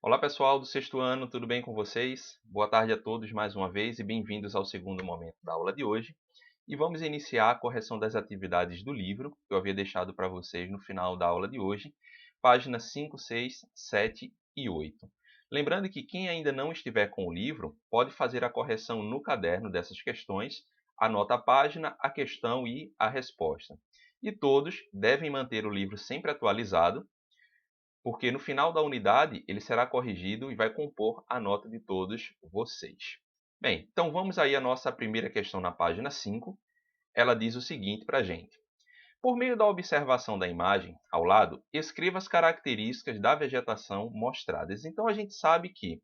Olá pessoal do sexto ano, tudo bem com vocês? Boa tarde a todos mais uma vez e bem-vindos ao segundo momento da aula de hoje. E vamos iniciar a correção das atividades do livro, que eu havia deixado para vocês no final da aula de hoje, páginas 5, 6, 7 e 8. Lembrando que quem ainda não estiver com o livro, pode fazer a correção no caderno dessas questões, anota a página, a questão e a resposta. E todos devem manter o livro sempre atualizado, porque no final da unidade ele será corrigido e vai compor a nota de todos vocês. Bem, então vamos aí à nossa primeira questão na página 5. Ela diz o seguinte para a gente. Por meio da observação da imagem ao lado, escreva as características da vegetação mostradas. Então a gente sabe que,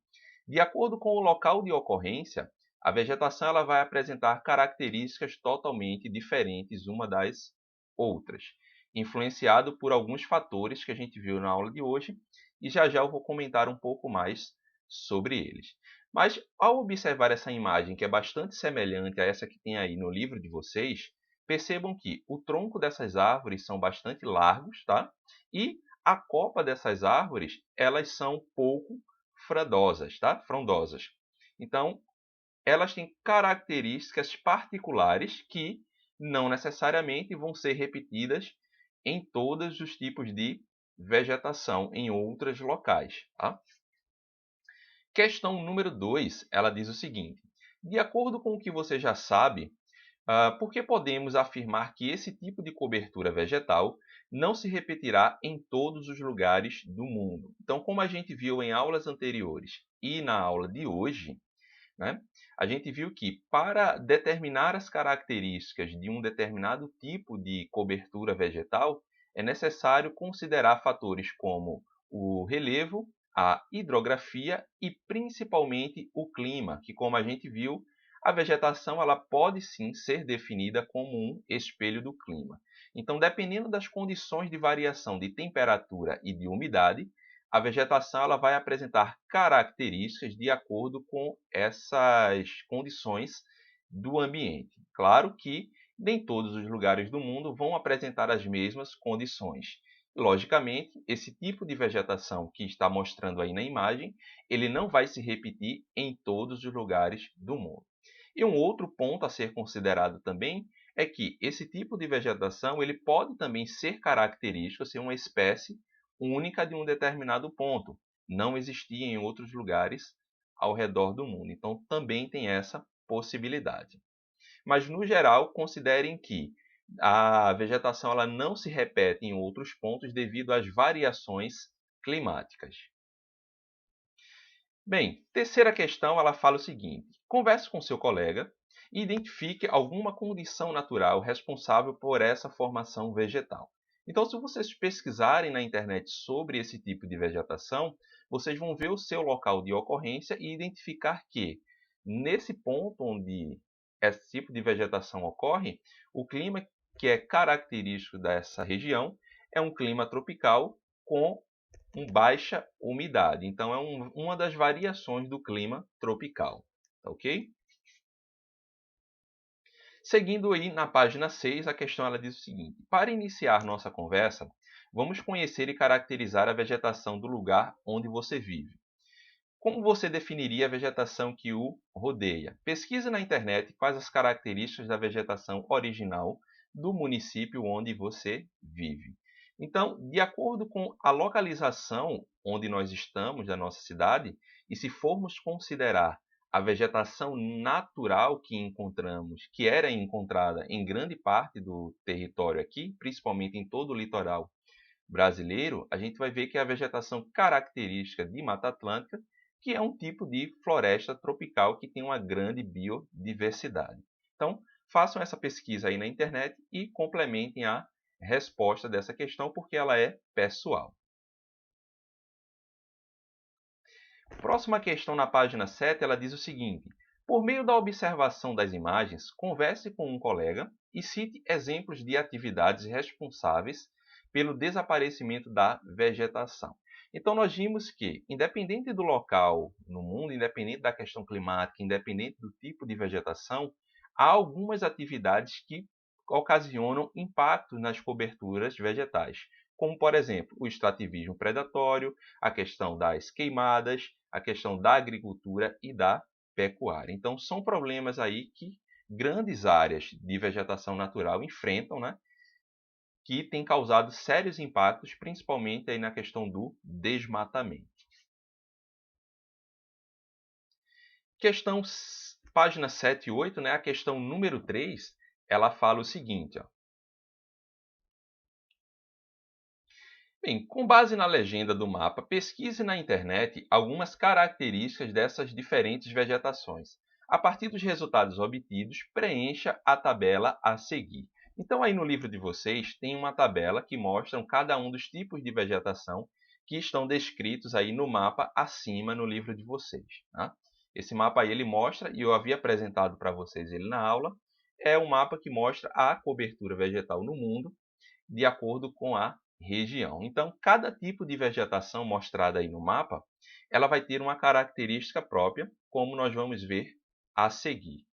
de acordo com o local de ocorrência, a vegetação ela vai apresentar características totalmente diferentes uma das outras, influenciado por alguns fatores que a gente viu na aula de hoje, e já já eu vou comentar um pouco mais sobre eles. Mas ao observar essa imagem, que é bastante semelhante a essa que tem aí no livro de vocês, percebam que o tronco dessas árvores são bastante largos, tá? E a copa dessas árvores, elas são pouco frondosas, tá? Frondosas. Então, elas têm características particulares que não necessariamente vão ser repetidas em todos os tipos de vegetação em outros locais, tá? Questão número 2, ela diz o seguinte: de acordo com o que você já sabe, por que podemos afirmar que esse tipo de cobertura vegetal não se repetirá em todos os lugares do mundo? Então, como a gente viu em aulas anteriores e na aula de hoje, né, a gente viu que para determinar as características de um determinado tipo de cobertura vegetal, é necessário considerar fatores como o relevo, a hidrografia e principalmente o clima, que, como a gente viu, a vegetação ela pode sim ser definida como um espelho do clima. Então, dependendo das condições de variação de temperatura e de umidade, a vegetação ela vai apresentar características de acordo com essas condições do ambiente. Claro que nem todos os lugares do mundo vão apresentar as mesmas condições. Logicamente, esse tipo de vegetação que está mostrando aí na imagem, ele não vai se repetir em todos os lugares do mundo. E um outro ponto a ser considerado também é que esse tipo de vegetação ele pode também ser característico, ser uma espécie única de um determinado ponto, não existia em outros lugares ao redor do mundo. Então, também tem essa possibilidade. Mas, no geral, considerem que a vegetação ela não se repete em outros pontos devido às variações climáticas. Bem, terceira questão, ela fala o seguinte: converse com seu colega e identifique alguma condição natural responsável por essa formação vegetal. Então, se vocês pesquisarem na internet sobre esse tipo de vegetação, vocês vão ver o seu local de ocorrência e identificar que, nesse ponto onde esse tipo de vegetação ocorre, o clima que é característico dessa região é um clima tropical com baixa umidade. Então, é uma das variações do clima tropical. Tá ok? Seguindo aí na página 6, a questão ela diz o seguinte: para iniciar nossa conversa, vamos conhecer e caracterizar a vegetação do lugar onde você vive. Como você definiria a vegetação que o rodeia? Pesquise na internet quais as características da vegetação original do município onde você vive. Então, de acordo com a localização onde nós estamos, da nossa cidade, e se formos considerar a vegetação natural que encontramos, que era encontrada em grande parte do território aqui, principalmente em todo o litoral brasileiro, a gente vai ver que é a vegetação característica de Mata Atlântica, que é um tipo de floresta tropical que tem uma grande biodiversidade. Então, façam essa pesquisa aí na internet e complementem a resposta dessa questão, porque ela é pessoal. Próxima questão na página 7, ela diz o seguinte: por meio da observação das imagens, converse com um colega e cite exemplos de atividades responsáveis pelo desaparecimento da vegetação. Então, nós vimos que, independente do local no mundo, independente da questão climática, independente do tipo de vegetação, há algumas atividades que ocasionam impactos nas coberturas vegetais, como, por exemplo, o extrativismo predatório, a questão das queimadas, a questão da agricultura e da pecuária. Então, são problemas aí que grandes áreas de vegetação natural enfrentam, né? Que têm causado sérios impactos, principalmente aí na questão do desmatamento. Questão página 7 e 8, né? A questão número 3, ela fala o seguinte, ó. Bem, com base na legenda do mapa, pesquise na internet algumas características dessas diferentes vegetações. A partir dos resultados obtidos, preencha a tabela a seguir. Então, aí no livro de vocês, tem uma tabela que mostra cada um dos tipos de vegetação que estão descritos aí no mapa acima no livro de vocês. Tá? Esse mapa aí ele mostra, e eu havia apresentado para vocês ele na aula, é um mapa que mostra a cobertura vegetal no mundo de acordo com a região. Então, cada tipo de vegetação mostrada aí no mapa, ela vai ter uma característica própria, como nós vamos ver a seguir.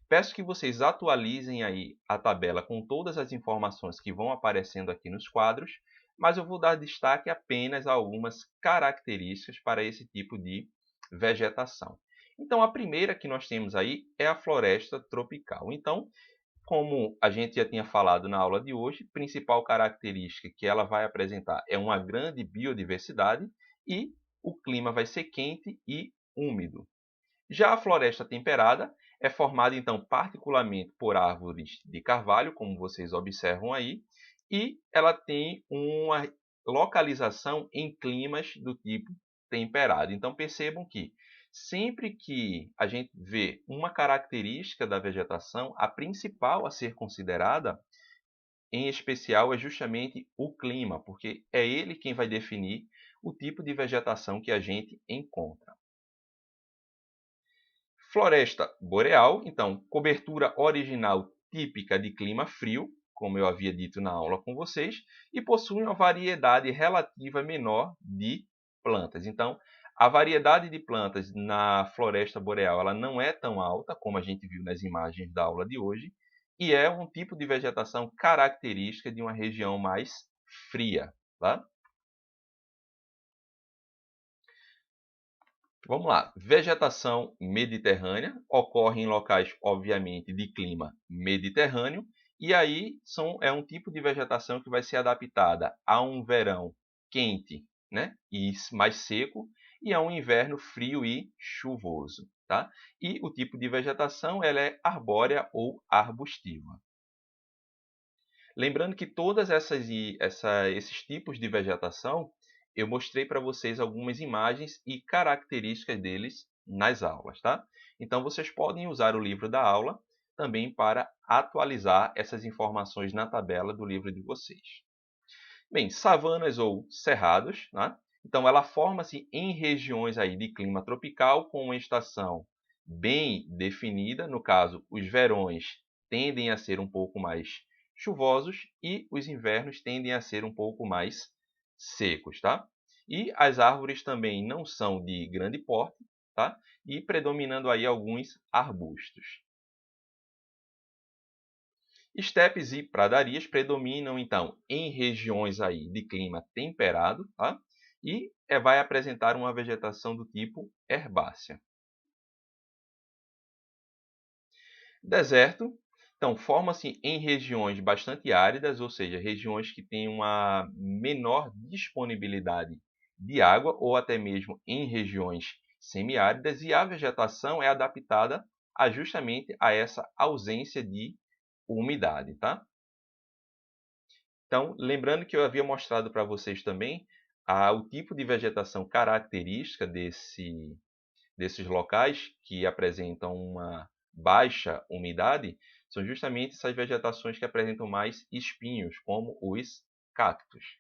Peço que vocês atualizem aí a tabela com todas as informações que vão aparecendo aqui nos quadros, mas eu vou dar destaque apenas a algumas características para esse tipo de vegetação. Então, a primeira que nós temos aí é a floresta tropical. Então, como a gente já tinha falado na aula de hoje, a principal característica que ela vai apresentar é uma grande biodiversidade e o clima vai ser quente e úmido. Já a floresta temperada é formada, então, particularmente por árvores de carvalho, como vocês observam aí, e ela tem uma localização em climas do tipo temperado. Então, percebam que sempre que a gente vê uma característica da vegetação, a principal a ser considerada, em especial, é justamente o clima, porque é ele quem vai definir o tipo de vegetação que a gente encontra. Floresta boreal, então, cobertura original típica de clima frio, como eu havia dito na aula com vocês, e possui uma variedade relativa menor de plantas. Então, a variedade de plantas na floresta boreal ela não é tão alta, como a gente viu nas imagens da aula de hoje, e é um tipo de vegetação característica de uma região mais fria. Tá? Vamos lá. Vegetação mediterrânea ocorre em locais, obviamente, de clima mediterrâneo, e aí é um tipo de vegetação que vai ser adaptada a um verão quente, né, e mais seco, e a um inverno frio e chuvoso. Tá? E o tipo de vegetação ela é arbórea ou arbustiva. Lembrando que todas esses tipos de vegetação, eu mostrei para vocês algumas imagens e características deles nas aulas, tá? Então, vocês podem usar o livro da aula também para atualizar essas informações na tabela do livro de vocês. Bem, savanas ou cerrados, né? Então, ela forma-se em regiões aí de clima tropical com uma estação bem definida. No caso, os verões tendem a ser um pouco mais chuvosos e os invernos tendem a ser um pouco mais secos, tá? E as árvores também não são de grande porte, tá? E predominando aí alguns arbustos. Estepes e pradarias predominam, então, em regiões aí de clima temperado, tá? E vai apresentar uma vegetação do tipo herbácea. Deserto, então, forma-se em regiões bastante áridas, ou seja, regiões que têm uma menor disponibilidade de água, ou até mesmo em regiões semiáridas, e a vegetação é adaptada justamente a essa ausência de umidade, tá? Então, lembrando que eu havia mostrado para vocês também o tipo de vegetação característica desses locais que apresentam uma baixa umidade, são justamente essas vegetações que apresentam mais espinhos, como os cactos.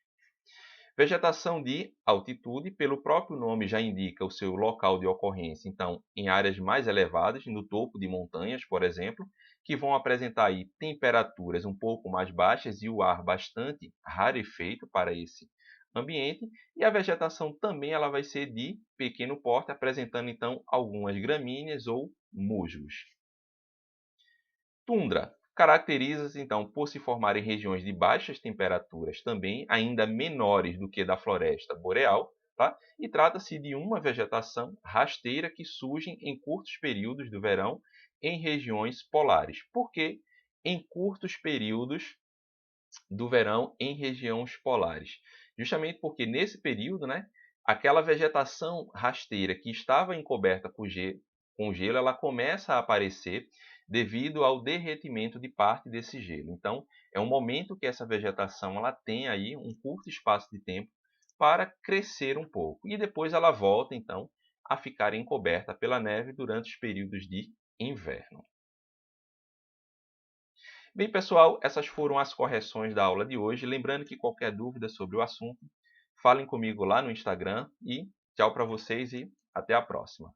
Vegetação de altitude, pelo próprio nome já indica o seu local de ocorrência, então, em áreas mais elevadas, no topo de montanhas, por exemplo, que vão apresentar aí temperaturas um pouco mais baixas e o ar bastante rarefeito para esse ambiente, e a vegetação também ela vai ser de pequeno porte, apresentando então algumas gramíneas ou musgos. Tundra. Caracteriza-se, então, por se formarem regiões de baixas temperaturas também, ainda menores do que da floresta boreal, tá? E trata-se de uma vegetação rasteira que surge em curtos períodos do verão em regiões polares. Por que em curtos períodos do verão em regiões polares? Justamente porque nesse período, né, aquela vegetação rasteira que estava encoberta com gelo, ela começa a aparecer devido ao derretimento de parte desse gelo. Então, é um momento que essa vegetação ela tem aí um curto espaço de tempo para crescer um pouco e depois ela volta então a ficar encoberta pela neve durante os períodos de inverno. Bem, pessoal, essas foram as correções da aula de hoje. Lembrando que qualquer dúvida sobre o assunto, falem comigo lá no Instagram e tchau para vocês e até a próxima.